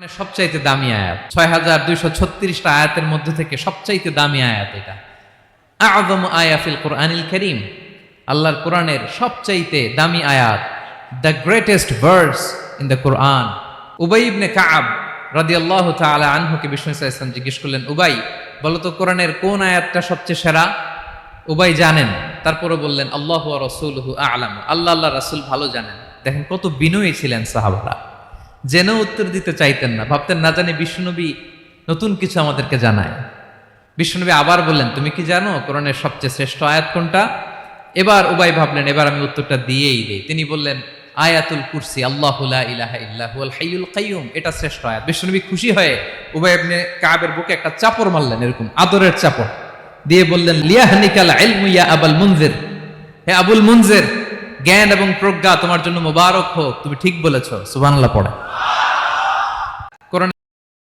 সবচাইতে দামি আয়াত ৬,২৩৬টা আয়াতের মধ্যে থেকে সবচাইতে দামি আয়াত এটা। আযম আয়া ফিল কুরআনিল কারীম, আল্লাহর কোরআনের সবচাইতে দামি আয়াত, the greatest verse in the Quran. Ubai ibn Kab রাদিয়াল্লাহু তাআলা আনহুকে বিষ্ণু সাল্লাল্লাহু আলাইহি ওয়াসাল্লাম জিজ্ঞেস করলেন, উবাই বলো তো কোরআনের কোন আয়াতটা সবচেয়ে সেরা? উবাই জানেন, তারপরে বললেন আল্লাহু ওয়া রাসূলুহু আ'লাম, আল্লাহ আল্লাহ রাসূল ভালো জানেন। দেখেন কত বিনয়ী ছিলেন সাহাবারা, জেনেও উত্তর দিতে চাইতেন না, ভাবতেন না জানি বিশ্বনবী নতুন কিছু আমাদেরকে জানায়। বিশ্বনবী আবার বললেন, তুমি কি জানো কোরআনের সবচেয়ে শ্রেষ্ঠ আয়াত কোনটা? এবার উবাই ভাবলেন এবার আমি উত্তরটা দিয়েই দেই। তিনি বললেন আয়াতুল কুরসি, আল্লাহু লা ইলাহা ইল্লা হুয়াল হাইয়ুল কাইয়ুম, এটা শ্রেষ্ঠ আয়াত। বিশ্বনবী খুশি হয়ে উবাই ইবনে কাবের বুকে একটা চাপড় মারলেন, এরকম আদরের চাপড় দিয়ে বললেন, লিয়াহনিকাল ইলমু ইয়া আবুল মুনজির, হে আবুল মুনজির, জ্ঞান এবং প্রজ্ঞা তোমার জন্য মোবারক হোক, তুমি ঠিক বলেছো। সুবহানাল্লাহ পড়ে।